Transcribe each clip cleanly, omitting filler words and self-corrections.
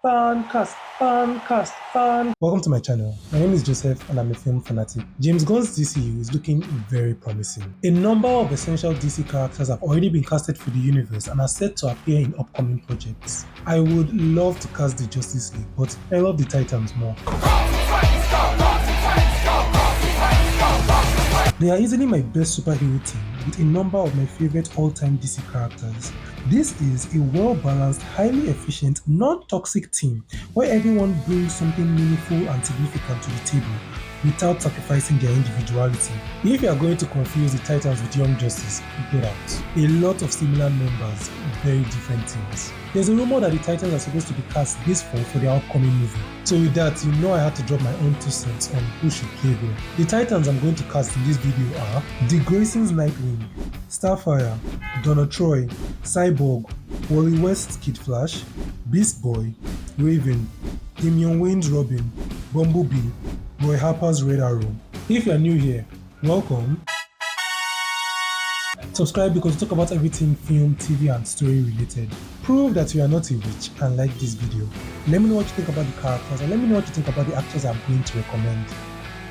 Fancast, Fan. Welcome to my channel. My name is Joseph and I'm a film fanatic. James Gunn's DCU is looking very promising. A number of essential DC characters have already been casted for the universe and are set to appear in upcoming projects. I would love to cast the Justice League, but I love the Titans more. They are easily my best superhero team, with a number of my favorite all-time DC characters. This is a well-balanced, highly efficient, non-toxic team where everyone brings something meaningful and significant to the table without sacrificing their individuality. If you are going to confuse the Titans with Young Justice, get out. A lot of similar members, very different teams. There's a rumor that the Titans are supposed to be cast this fall for their upcoming movie. So with that, you know I had to drop my own 2 cents on who should play who. The Titans I'm going to cast in this video are the Grayson's Nightwing, Starfire, Donna Troy, Cyborg, Wally West's Kid Flash, Beast Boy, Raven, Damian Wayne's Robin, Bumblebee, Roy Harper's Red Arrow. If you are new here, welcome. Subscribe because we talk about everything film, TV and story related. Prove that you are not a witch and like this video. Let me know what you think about the characters and let me know what you think about the actors I'm going to recommend.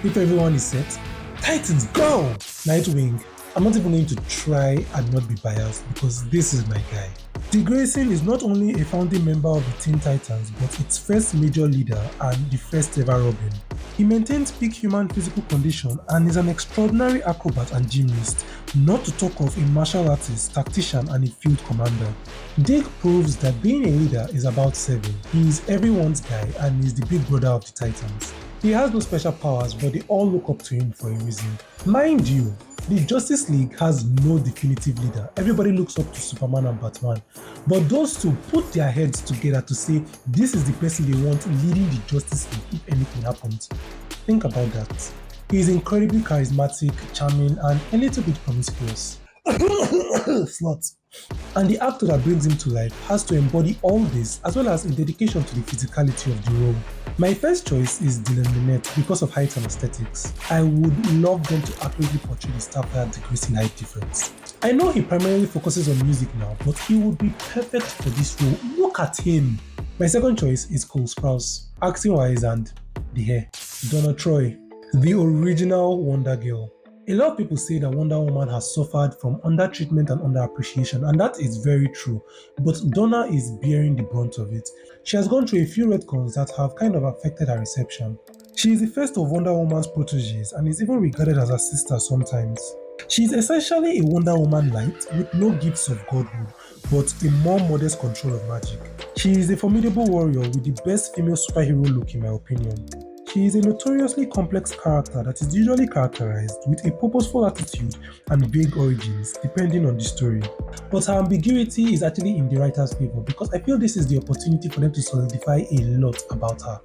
If everyone is set, Titans go! Nightwing. I'm not even going to try and not be biased because this is my guy. Dick Grayson is not only a founding member of the Teen Titans but its first major leader and the first ever Robin. He maintains peak human physical condition and is an extraordinary acrobat and gymnast, not to talk of a martial artist, tactician and a field commander. Dick proves that being a leader is about serving. He is everyone's guy and is the big brother of the Titans. He has no special powers but they all look up to him for a reason. Mind you, the Justice League has no definitive leader. Everybody looks up to Superman and Batman. But those two put their heads together to say this is the person they want leading the Justice League if anything happens. Think about that. He is incredibly charismatic, charming, and a little bit promiscuous. Slut. And the actor that brings him to life has to embody all this as well as a dedication to the physicality of the role. My first choice is Dylan Minnette because of height and aesthetics. I would love them to accurately portray the Starfire decreasing height difference. I know he primarily focuses on music now, but he would be perfect for this role. Look at him! My second choice is Cole Sprouse, acting wise and the hair. Donna Troy, the original Wonder Girl. A lot of people say that Wonder Woman has suffered from undertreatment and underappreciation, and that is very true, but Donna is bearing the brunt of it. She has gone through a few retcons that have kind of affected her reception. She is the first of Wonder Woman's proteges and is even regarded as her sister sometimes. She is essentially a Wonder Woman light with no gifts of godhood, but a more modest control of magic. She is a formidable warrior with the best female superhero look in my opinion. She is a notoriously complex character that is usually characterized with a purposeful attitude and vague origins depending on the story. But her ambiguity is actually in the writer's favor because I feel this is the opportunity for them to solidify a lot about her.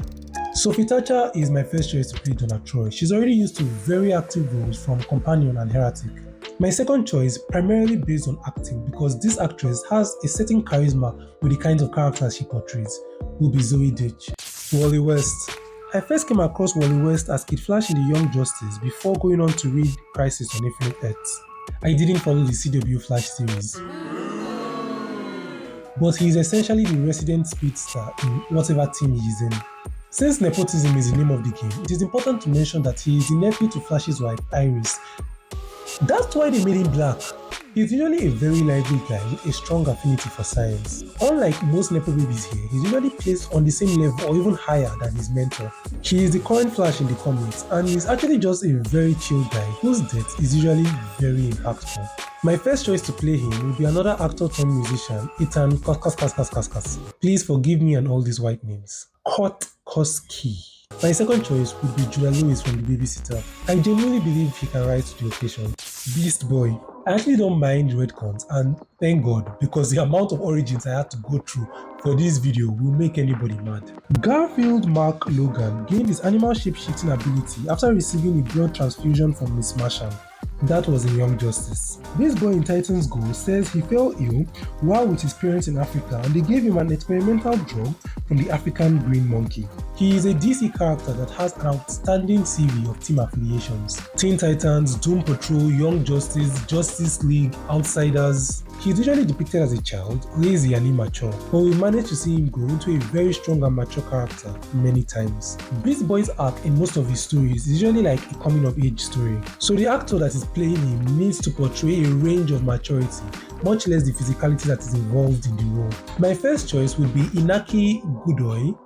Sophie Thatcher is my first choice to play Donna Troy. She's already used to very active roles from Companion and Heretic. My second choice, primarily based on acting because this actress has a certain charisma with the kinds of characters she portrays, will be Zoe Ditch. Wally West. I first came across Wally West as Kid Flash in the Young Justice before going on to read Crisis on Infinite Earths. I didn't follow the CW Flash series. But he is essentially the resident speedster in whatever team he is in. Since nepotism is the name of the game, it is important to mention that he is the nephew to Flash's wife, Iris. That's why they made him black. He's usually a very lively guy with a strong affinity for science. Unlike most Nepo babies here, he's usually placed on the same level or even higher than his mentor. He is the current Flash in the comics and he's actually just a very chill guy whose death is usually very impactful. My first choice to play him will be another actor turned musician, Ethan Kas. Please forgive me and all these white names. Koski. My second choice would be Julia Lewis from The Babysitter. I genuinely believe he can rise to the occasion. Beast Boy. I actually don't mind retcons and thank God because the amount of origins I had to go through for this video will make anybody mad. Garfield Mark Logan gained his animal shape-shifting ability after receiving a blood transfusion from Miss Martian. That was in Young Justice. This boy in Titans Go says he fell ill while with his parents in Africa and they gave him an experimental drug from the African green monkey. He is a DC character that has an outstanding CV of team affiliations. Teen Titans, Doom Patrol, Young Justice, Justice League, Outsiders. He's usually depicted as a child, lazy and immature, but we managed to see him grow into a very strong and mature character many times. Beast Boy's arc in most of his stories is usually like a coming of age story, so the actor that is playing him needs to portray a range of maturity, much less the physicality that is involved in the role. My first choice would be Inaki Godoy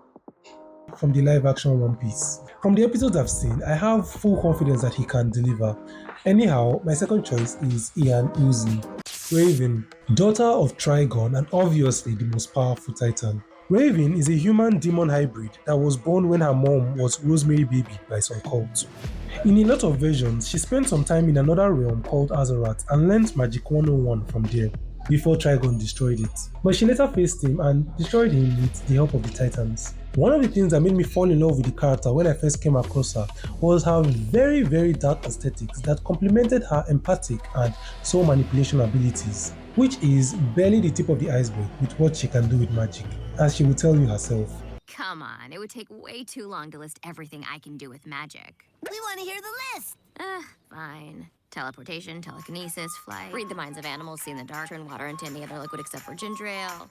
from the live action One Piece. From the episodes I've seen, I have full confidence that he can deliver. Anyhow, my second choice is Ian Uzi. Raven, daughter of Trigon and obviously the most powerful Titan. Raven is a human-demon hybrid that was born when her mom was Rosemary Baby by some cult. In a lot of versions, she spent some time in another realm called Azeroth and learnt Magic 101 from there, before Trigon destroyed it. But she later faced him and destroyed him with the help of the Titans. One of the things that made me fall in love with the character when I first came across her was her very dark aesthetics that complemented her empathic and soul manipulation abilities, which is barely the tip of the iceberg with what she can do with magic, as she will tell you herself. Come on, it would take way too long to list everything I can do with magic. We want to hear the list! Fine. Teleportation, telekinesis, flight, read the minds of animals, see in the dark, turn water into any other liquid except for ginger ale,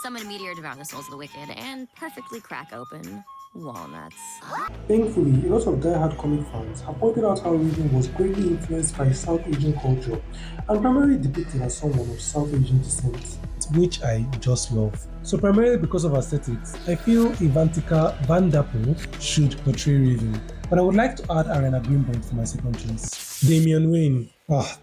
summon a meteor, devour the souls of the wicked, and perfectly crack open walnuts. Thankfully, a lot of die-hard comic fans have pointed out how Raven was greatly influenced by South Asian culture and primarily depicted as someone of South Asian descent, which I just love. So primarily because of aesthetics, I feel Ivantika Van Dappen should portray Raven, but I would like to add Ariana Greenblatt for my second choice. Damian Wayne.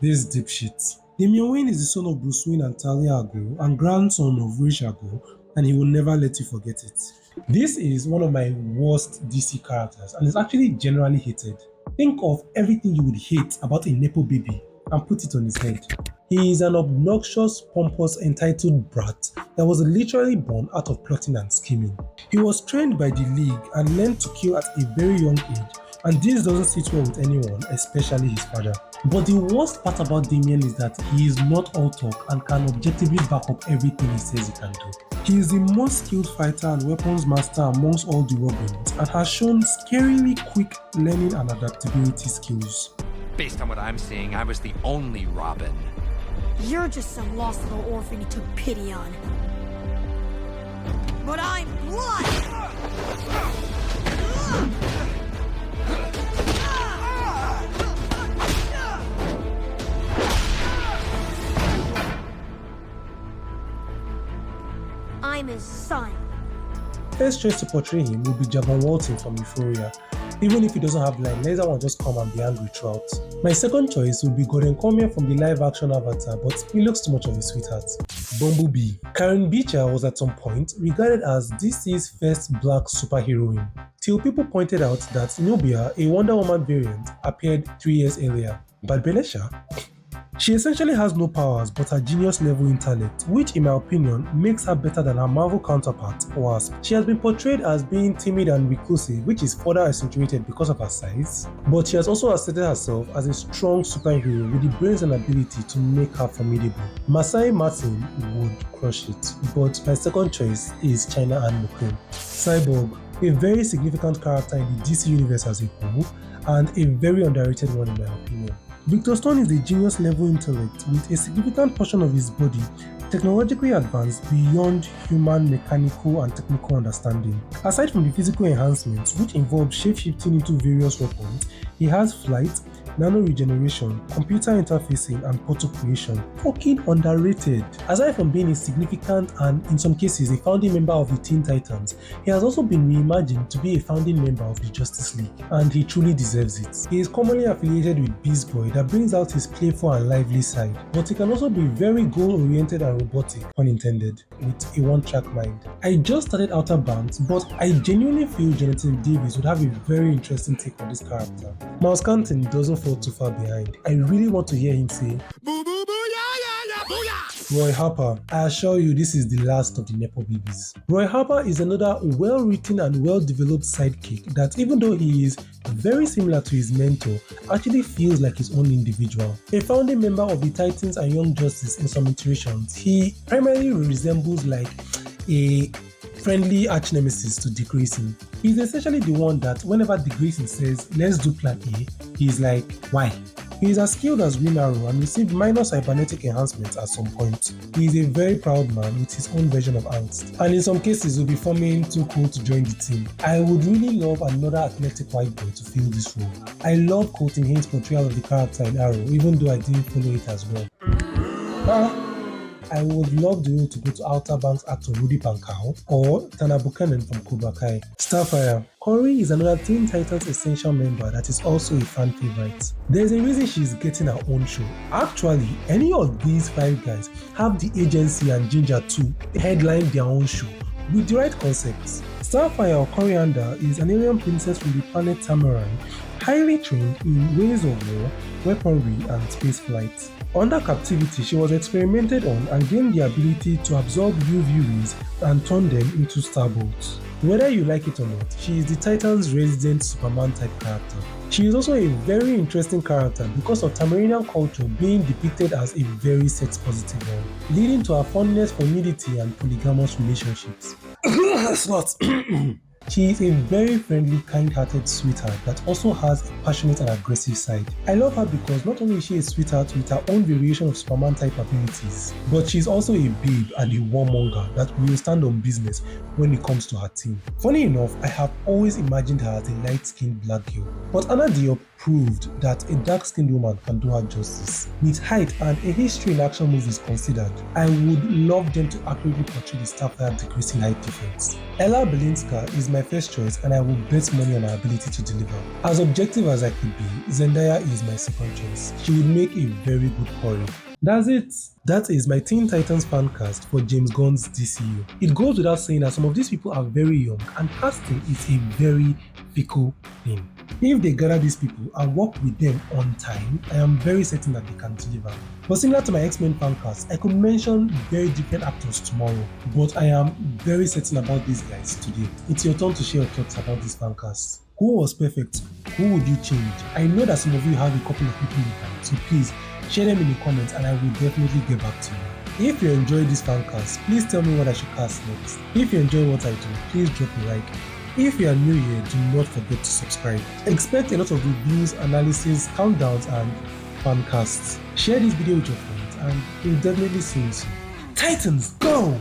This dipshit. Damian Wayne is the son of Bruce Wayne and Talia al Ghul and grandson of Ra's al Ghul, and he will never let you forget it. This is one of my worst DC characters and is actually generally hated. Think of everything you would hate about a Nepo baby and put it on his head. He is an obnoxious, pompous, entitled brat that was literally born out of plotting and scheming. He was trained by the League and learned to kill at a very young age, and this doesn't sit well with anyone, especially his father. But the worst part about Damian is that he is not all talk and can objectively back up everything he says he can do. He is the most skilled fighter and weapons master amongst all the Robins and has shown scarily quick learning and adaptability skills. Based on what I'm seeing, I was the only Robin. You're just some lost little orphan he took pity on. But I'm blood! I'm his son. First choice to portray him will be Javon Walton from Euphoria. Even if he doesn't have line, let that one just come and be angry throughout. My second choice will be Gordon Cormier from the live action Avatar, but he looks too much of a sweetheart. Bumblebee. Karen Beecher was at some point regarded as DC's first black superheroine, till people pointed out that Nubia, a Wonder Woman variant, appeared 3 years earlier. But Benesha? She essentially has no powers but her genius level intellect, which in my opinion makes her better than her Marvel counterpart, Wasp. She has been portrayed as being timid and reclusive, which is further accentuated because of her size, but she has also asserted herself as a strong superhero with the brains and ability to make her formidable. Masai Martin would crush it, but my second choice is China Anne McClain. Cyborg, a very significant character in the DC universe as a whole, and a very underrated one in my opinion. Victor Stone is a genius level intellect with a significant portion of his body technologically advanced beyond human mechanical and technical understanding. Aside from the physical enhancements, which involve shape-shifting into various weapons, he has flight, nano regeneration, computer interfacing, and portal creation. Fucking underrated. Aside from being a significant and, in some cases, a founding member of the Teen Titans, he has also been reimagined to be a founding member of the Justice League, and he truly deserves it. He is commonly affiliated with Beast Boy that brings out his playful and lively side, but he can also be very goal-oriented and robotic, pun intended, with a one-track mind. I just started Outer Banks, but I genuinely feel Jonathan Davis would have a very interesting take on this character. Miles Canton doesn't fall too far behind. I really want to hear him say, "Boo boo boo, yeah, booyah!" Roy Harper. I assure you this is the last of the Nepo babies. Roy Harper is another well-written and well-developed sidekick that, even though he is very similar to his mentor, actually feels like his own individual. A founding member of the Titans and Young Justice in some iterations, he primarily resembles like a friendly arch-nemesis to Dick Grayson. He's essentially the one that whenever Dick Grayson says, "let's do plan A," he's like, "Why?" He is as skilled as Green Arrow and received minor cybernetic enhancements at some point. He is a very proud man with his own version of angst, and in some cases will be forming too cool to join the team. I would really love another athletic white boy to fill this role. I love Colton Haynes' portrayal of the character in Arrow, even though I didn't follow it as well. I would love the role to go to Outer Banks actor Rudy Pankau or Tana Buchanan from Cobra Kai. Starfire. Corey is another Teen Titans Essential member that is also a fan favorite. There's a reason she's getting her own show. Actually, any of these 5 guys have the agency and ginger to headline their own show with the right concepts. Starfire or Coriander is an alien princess from the planet Tamaran, highly trained in ways of war, weaponry, and space flight. Under captivity, she was experimented on and gained the ability to absorb UV rays and turn them into starbolts. Whether you like it or not, she is the Titans' resident Superman type character. She is also a very interesting character because of Tamarinian culture being depicted as a very sex-positive one, leading to her fondness for nudity and polygamous relationships. She is a very friendly, kind-hearted sweetheart that also has a passionate and aggressive side. I love her because not only is she a sweetheart with her own variation of Superman-type abilities, but she's also a babe and a warmonger that will stand on business when it comes to her team. Funny enough, I have always imagined her as a light-skinned black girl, but Anna Diop proved that a dark-skinned woman can do her justice. With height and a history in action movies considered, I would love them to accurately portray the Starfire decreasing height difference. Ella Belinska is my first choice and I will bet money on her ability to deliver. As objective as I could be, Zendaya is my second choice. She would make a very good Corey. That's it. That is my Teen Titans fancast for James Gunn's DCU. It goes without saying that some of these people are very young and casting is a very fickle thing. If they gather these people and work with them on time, I am very certain that they can deliver. But similar to my X-Men fancast, I could mention very different actors tomorrow, but I am very certain about these guys today. It's your turn to share your thoughts about this fancast. Who was perfect? Who would you change? I know that some of you have a couple of people in mind, so please share them in the comments and I will definitely get back to you. If you enjoyed this fancast, please tell me what I should cast next. If you enjoy what I do, please drop a like. If you are new here, do not forget to subscribe. Expect a lot of reviews, analysis, countdowns, and fancasts. Share this video with your friends and we'll definitely see you soon. Titans, go!